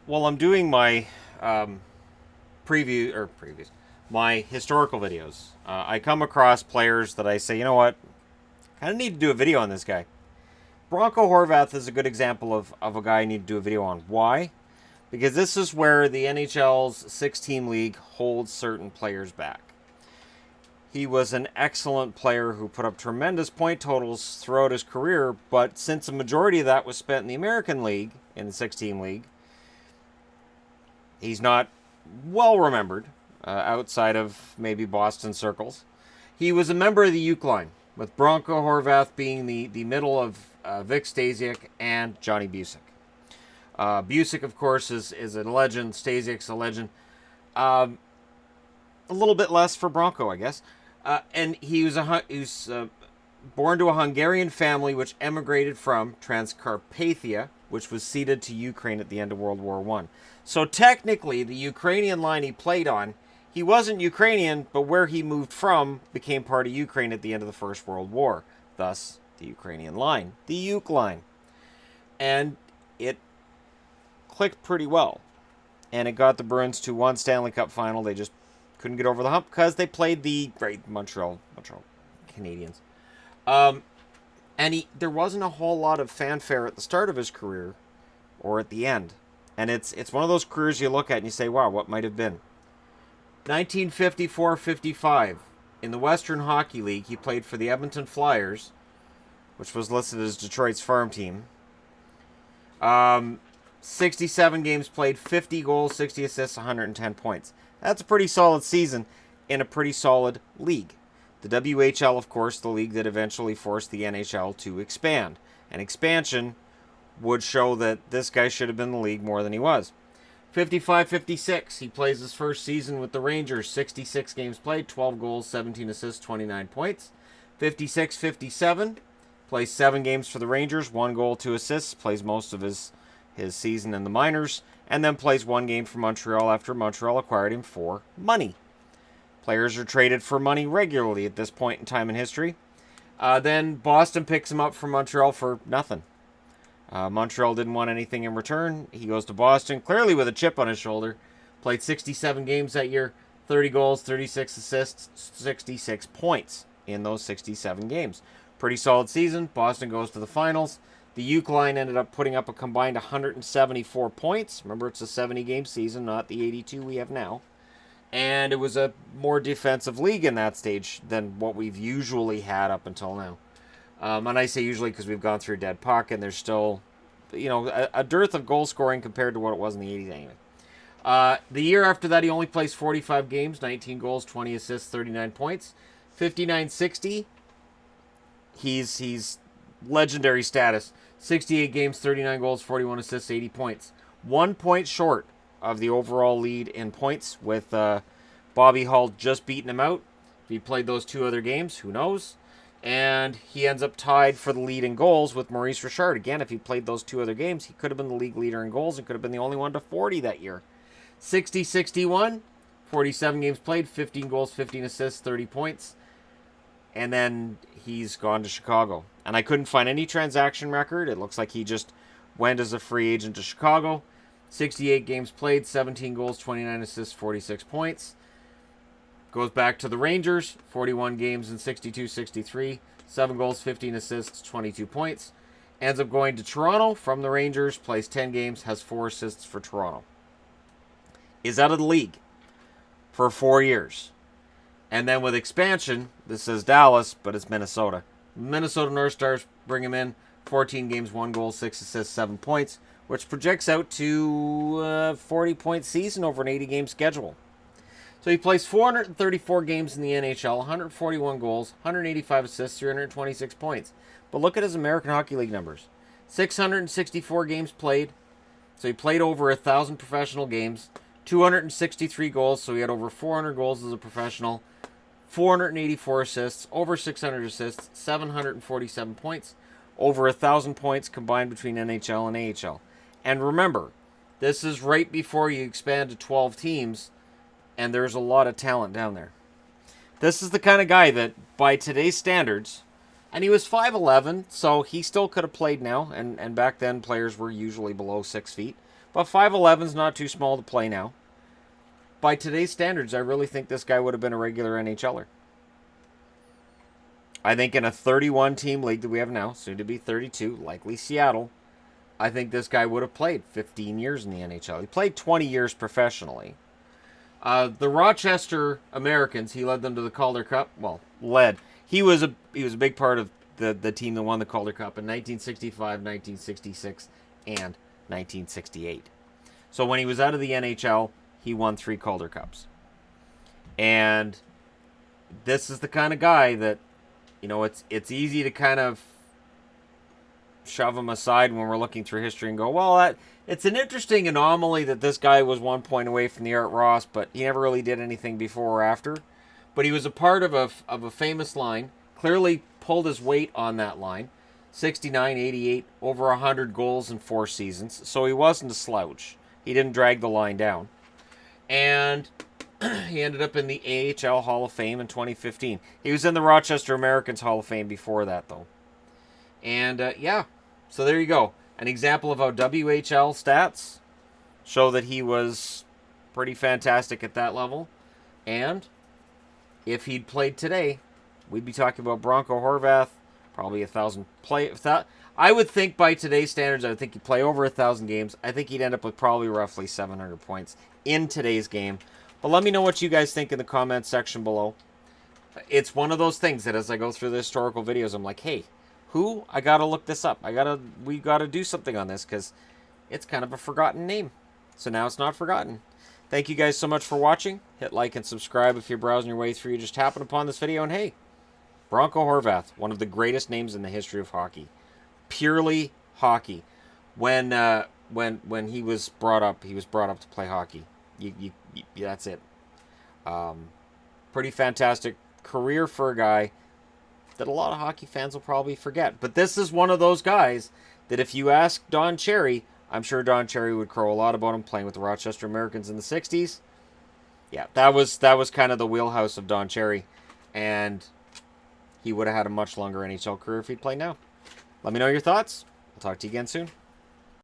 While I'm doing my previews, my historical videos, I come across players that I say, you know what, kind of need to do a video on this guy. Bronco Horvath is a good example of a guy I need to do a video on. Why? Because this is where the NHL's six-team league holds certain players back. He was an excellent player who put up tremendous point totals throughout his career, but since a majority of that was spent in the American League, in the six-team league, he's not well remembered outside of maybe Boston circles. He was a member of the Uke line, with Bronco Horvath being the middle of Vic Stasiak and Johnny Busick. Busick, of course, is a legend. Stasiak's a legend. A little bit less for Bronco, I guess. And he was born to a Hungarian family which emigrated from Transcarpathia, which was ceded to Ukraine at the end of World War One. So technically, the Ukrainian line he played on, he wasn't Ukrainian, but where he moved from became part of Ukraine at the end of the First World War. Thus, the Ukrainian line, the Uke line. And it clicked pretty well. And it got the Bruins to one Stanley Cup final. They just couldn't get over the hump because they played the great Montreal Canadiens. And there wasn't a whole lot of fanfare at the start of his career or at the end. And it's one of those careers you look at and you say, wow, what might have been? 1954-55, in the Western Hockey League, he played for the Edmonton Flyers, which was listed as Detroit's farm team. 67 games played, 50 goals, 60 assists, 110 points. That's a pretty solid season in a pretty solid league. The WHL, of course, the league that eventually forced the NHL to expand. And expansion would show that this guy should have been in the league more than he was. 55-56, he plays his first season with the Rangers. 66 games played, 12 goals, 17 assists, 29 points. 56-57, plays 7 games for the Rangers, 1 goal, 2 assists, plays most of his season in the minors, and then plays 1 game for Montreal after Montreal acquired him for money. Players are traded for money regularly at this point in time in history. Then Boston picks him up from Montreal for nothing. Montreal didn't want anything in return. He goes to Boston, clearly with a chip on his shoulder. Played 67 games that year, 30 goals, 36 assists, 66 points in those 67 games. Pretty solid season. Boston goes to the finals. The Uke line ended up putting up a combined 174 points. Remember, it's a 70-game season, not the 82 we have now. And it was a more defensive league in that stage than what we've usually had up until now. And I say usually because we've gone through a dead puck and there's still, a dearth of goal scoring compared to what it was in the 80s anyway. The year after that, he only plays 45 games, 19 goals, 20 assists, 39 points. 59-60, he's legendary status. 68 games, 39 goals, 41 assists, 80 points. 1 point short of the overall lead in points, with Bobby Hull just beating him out. If he played those 2 other games, who knows? And he ends up tied for the lead in goals with Maurice Richard. Again, if he played those 2 other games, he could have been the league leader in goals and could have been the only one to 40 that year. 60-61, 47 games played, 15 goals, 15 assists, 30 points. And then he's gone to Chicago. And I couldn't find any transaction record. It looks like he just went as a free agent to Chicago. 68 games played, 17 goals, 29 assists, 46 points. Goes back to the Rangers, 41 games in 62-63, 7 goals, 15 assists, 22 points. Ends up going to Toronto from the Rangers, plays 10 games, has 4 assists for Toronto. Is out of the league for 4 years. And then with expansion, this says Dallas, but it's Minnesota. Minnesota North Stars bring him in, 14 games, 1 goal, 6 assists, 7 points, which projects out to a 40-point season over an 80-game schedule. So he plays 434 games in the NHL, 141 goals, 185 assists, 326 points. But look at his American Hockey League numbers. 664 games played, so he played over 1,000 professional games. 263 goals, so he had over 400 goals as a professional. 484 assists, over 600 assists, 747 points. Over 1,000 points combined between NHL and AHL. And remember, this is right before you expand to 12 teams, and there's a lot of talent down there. This is the kind of guy that, by today's standards, And he was 5'11", so he still could have played now. And back then, players were usually below 6 feet. But 5'11" is not too small to play now. By today's standards, I really think this guy would have been a regular NHLer. I think in a 31-team league that we have now, soon to be 32, likely Seattle, I think this guy would have played 15 years in the NHL. He played 20 years professionally. The Rochester Americans, he led them to the Calder Cup. Well, led. He was a big part of the team that won the Calder Cup in 1965, 1966, and 1968. So when he was out of the NHL, he won 3 Calder Cups. And this is the kind of guy that, you know, it's easy to kind of shove him aside when we're looking through history and go, well, it's an interesting anomaly that this guy was 1 point away from the Art Ross, but he never really did anything before or after. But he was a part of a famous line, clearly pulled his weight on that line. 69, 88, over 100 goals in 4 seasons. So he wasn't a slouch. He didn't drag the line down. And he ended up in the AHL Hall of Fame in 2015. He was in the Rochester Americans Hall of Fame before that, though. And, yeah, so there you go. An example of how WHL stats show that he was pretty fantastic at that level. And if he'd played today, we'd be talking about Bronco Horvath, probably 1,000 play. I would think by today's standards, I would think he'd play over 1,000 games. I think he'd end up with probably roughly 700 points in today's game. But let me know what you guys think in the comments section below. It's one of those things that as I go through the historical videos, I'm like, hey, who? I gotta look this up. We gotta do something on this because it's kind of a forgotten name. So now it's not forgotten. Thank you guys so much for watching. Hit like and subscribe if you're browsing your way through. You just happen upon this video, and hey, Bronco Horvath, one of the greatest names in the history of hockey. Purely hockey. When he was brought up to play hockey. That's it. Pretty fantastic career for a guy that a lot of hockey fans will probably forget. But this is one of those guys that if you ask Don Cherry, I'm sure Don Cherry would crow a lot about him playing with the Rochester Americans in the 60s. Yeah, that was kind of the wheelhouse of Don Cherry. And he would have had a much longer NHL career if he'd played now. Let me know your thoughts. I'll talk to you again soon.